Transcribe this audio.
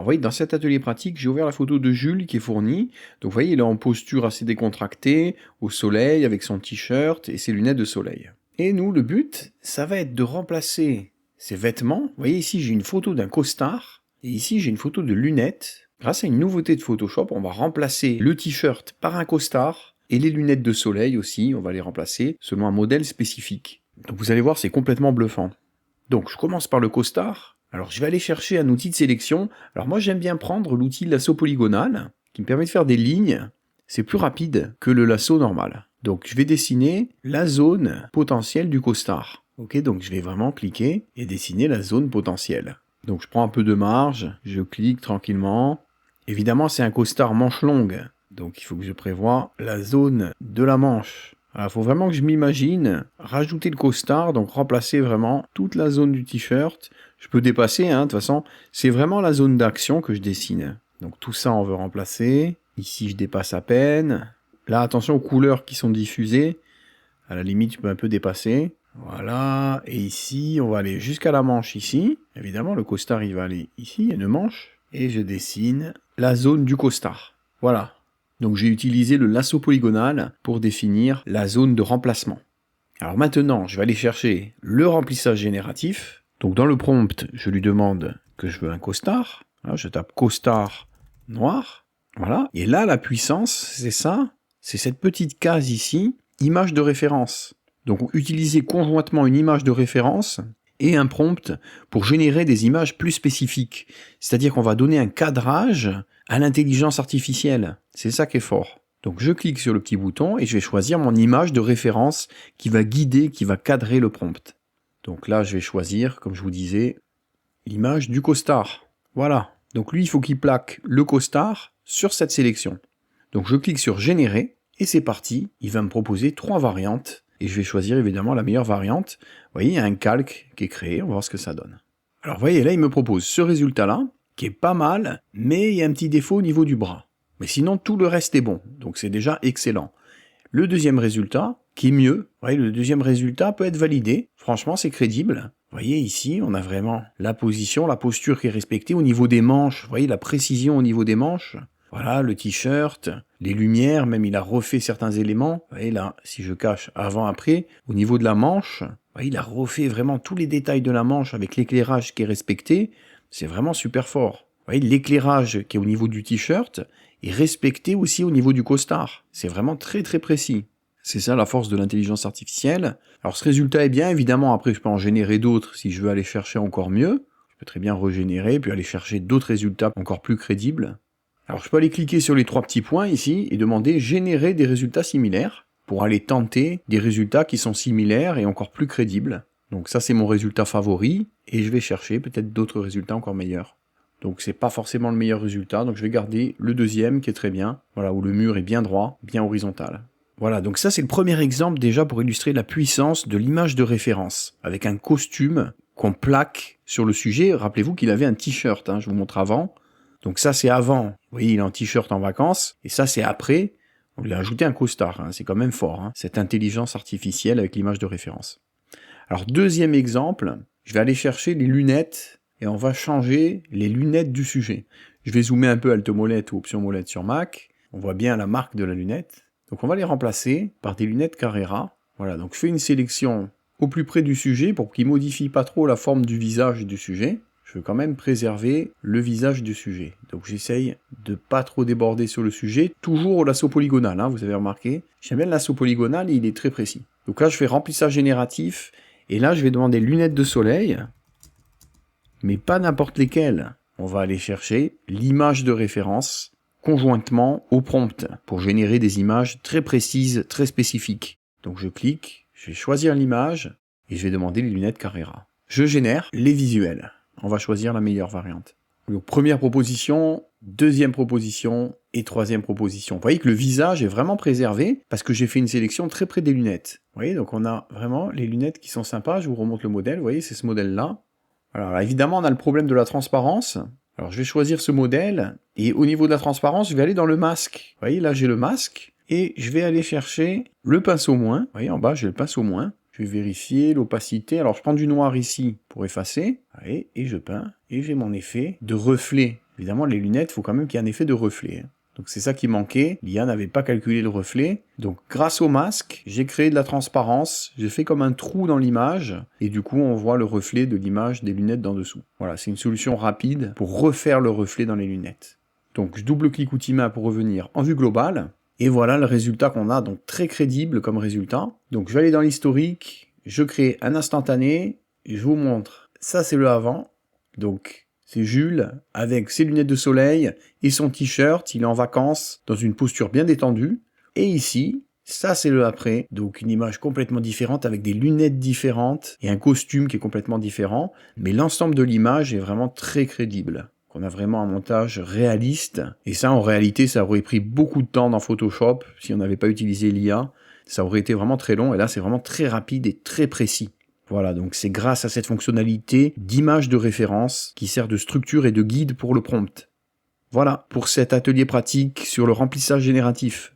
Alors, vous voyez, dans cet atelier pratique, j'ai ouvert la photo de Jules qui est fournie. Donc, vous voyez, il est en posture assez décontractée, au soleil, avec son t-shirt et ses lunettes de soleil. Et nous, le but, ça va être de remplacer ces vêtements. Vous voyez, ici, j'ai une photo d'un costard. Et ici, j'ai une photo de lunettes. Grâce à une nouveauté de Photoshop, on va remplacer le t-shirt par un costard. Et les lunettes de soleil aussi, on va les remplacer selon un modèle spécifique. Donc, vous allez voir, c'est complètement bluffant. Donc, je commence par le costard. Alors, je vais aller chercher un outil de sélection. Alors, moi, j'aime bien prendre l'outil de lasso polygonal, qui me permet de faire des lignes. C'est plus rapide que le lasso normal. Donc, je vais dessiner la zone potentielle du costard. Ok, donc je vais vraiment cliquer et dessiner la zone potentielle. Donc, je prends un peu de marge, je clique tranquillement. Évidemment, c'est un costard manche longue. Donc, il faut que je prévoie la zone de la manche. Il faut vraiment que je m'imagine rajouter le costard, donc remplacer vraiment toute la zone du t-shirt. Je peux dépasser, de toute façon, c'est vraiment la zone d'action que je dessine. Donc tout ça, on veut remplacer. Ici, je dépasse à peine. Là, attention aux couleurs qui sont diffusées. À la limite, je peux un peu dépasser. Voilà. Et ici, on va aller jusqu'à la manche ici. Évidemment, le costard, il va aller ici, il y a une manche. Et je dessine la zone du costard. Voilà. Donc j'ai utilisé le lasso polygonal pour définir la zone de remplacement. Alors maintenant, je vais aller chercher le remplissage génératif. Donc dans le prompt, je lui demande que je veux un costard. Là, je tape costard noir. Voilà. Et là, la puissance, c'est ça. C'est cette petite case ici, image de référence. Donc utiliser conjointement une image de référence et un prompt pour générer des images plus spécifiques. C'est-à-dire qu'on va donner un cadrage à l'intelligence artificielle. C'est ça qui est fort. Donc je clique sur le petit bouton et je vais choisir mon image de référence qui va guider, qui va cadrer le prompt. Donc là, je vais choisir, comme je vous disais, l'image du costard. Voilà. Donc lui, il faut qu'il plaque le costard sur cette sélection. Donc je clique sur générer et c'est parti. Il va me proposer 3 variantes. Et je vais choisir évidemment la meilleure variante. Vous voyez, il y a un calque qui est créé, on va voir ce que ça donne. Alors vous voyez, là il me propose ce résultat-là, qui est pas mal, mais il y a un petit défaut au niveau du bras. Mais sinon, tout le reste est bon, donc c'est déjà excellent. Le deuxième résultat, qui est mieux, vous voyez, le deuxième résultat peut être validé, franchement c'est crédible. Vous voyez ici, on a vraiment la position, la posture qui est respectée au niveau des manches, vous voyez la précision au niveau des manches. Voilà, le t-shirt, les lumières, même il a refait certains éléments. Vous voyez là, si je cache avant-après, au niveau de la manche, vous voyez, il a refait vraiment tous les détails de la manche avec l'éclairage qui est respecté. C'est vraiment super fort. Vous voyez, l'éclairage qui est au niveau du t-shirt est respecté aussi au niveau du costard. C'est vraiment très très précis. C'est ça la force de l'intelligence artificielle. Alors ce résultat est bien, évidemment, après je peux en générer d'autres si je veux aller chercher encore mieux. Je peux très bien régénérer, puis aller chercher d'autres résultats encore plus crédibles. Alors je peux aller cliquer sur les 3 petits points ici et demander générer des résultats similaires pour aller tenter des résultats qui sont similaires et encore plus crédibles. Donc ça c'est mon résultat favori et je vais chercher peut-être d'autres résultats encore meilleurs. Donc c'est pas forcément le meilleur résultat, donc je vais garder le deuxième qui est très bien, voilà, où le mur est bien droit, bien horizontal. Voilà, donc ça c'est le premier exemple déjà pour illustrer la puissance de l'image de référence, avec un costume qu'on plaque sur le sujet. Rappelez-vous qu'il avait un t-shirt, je vous montre avant. Donc ça c'est avant, vous voyez il est en t-shirt en vacances, et ça c'est après, on lui a ajouté un costard, c'est quand même fort, cette intelligence artificielle avec l'image de référence. Alors deuxième exemple, je vais aller chercher les lunettes, et on va changer les lunettes du sujet. Je vais zoomer un peu Alt molette ou Option molette sur Mac, on voit bien la marque de la lunette, donc on va les remplacer par des lunettes Carrera. Voilà, donc je fais une sélection au plus près du sujet pour qu'il modifie pas trop la forme du visage du sujet. Je veux quand même préserver le visage du sujet. Donc j'essaye de pas trop déborder sur le sujet, toujours au lasso polygonal, vous avez remarqué. J'aime bien le lasso polygonal et il est très précis. Donc là je fais remplissage génératif, et là je vais demander lunettes de soleil, mais pas n'importe lesquelles. On va aller chercher l'image de référence conjointement au prompt pour générer des images très précises, très spécifiques. Donc je clique, je vais choisir l'image et je vais demander les lunettes Carrera. Je génère les visuels. On va choisir la meilleure variante. Donc première proposition, deuxième proposition et troisième proposition. Vous voyez que le visage est vraiment préservé parce que j'ai fait une sélection très près des lunettes. Vous voyez, donc on a vraiment les lunettes qui sont sympas. Je vous remonte le modèle, vous voyez, c'est ce modèle-là. Alors évidemment, on a le problème de la transparence. Alors je vais choisir ce modèle et au niveau de la transparence, je vais aller dans le masque. Vous voyez, là j'ai le masque et je vais aller chercher le pinceau moins. Vous voyez, en bas, j'ai le pinceau moins. Je vais vérifier l'opacité. Alors, je prends du noir ici pour effacer. Allez, et je peins. Et j'ai mon effet de reflet Évidemment, les lunettes, il faut quand même qu'il y ait un effet de reflet. Donc c'est ça qui manquait, l'IA n'avait pas calculé le reflet. Donc grâce au masque, j'ai créé de la transparence, j'ai fait comme un trou dans l'image, et du coup on voit le reflet de l'image des lunettes d'en dessous. Voilà, c'est une solution rapide pour refaire le reflet dans les lunettes. Donc je double-clique outil main pour revenir en vue globale, et voilà le résultat qu'on a, donc très crédible comme résultat. Donc je vais aller dans l'historique, je crée un instantané, et je vous montre, ça c'est le avant, donc c'est Jules avec ses lunettes de soleil et son t-shirt, il est en vacances dans une posture bien détendue. Et ici, ça c'est le après, donc une image complètement différente avec des lunettes différentes et un costume qui est complètement différent. Mais l'ensemble de l'image est vraiment très crédible. On a vraiment un montage réaliste. Et ça, en réalité, ça aurait pris beaucoup de temps dans Photoshop si on n'avait pas utilisé l'IA. Ça aurait été vraiment très long et là c'est vraiment très rapide et très précis. Voilà, donc c'est grâce à cette fonctionnalité d'image de référence qui sert de structure et de guide pour le prompt. Voilà pour cet atelier pratique sur le remplissage génératif.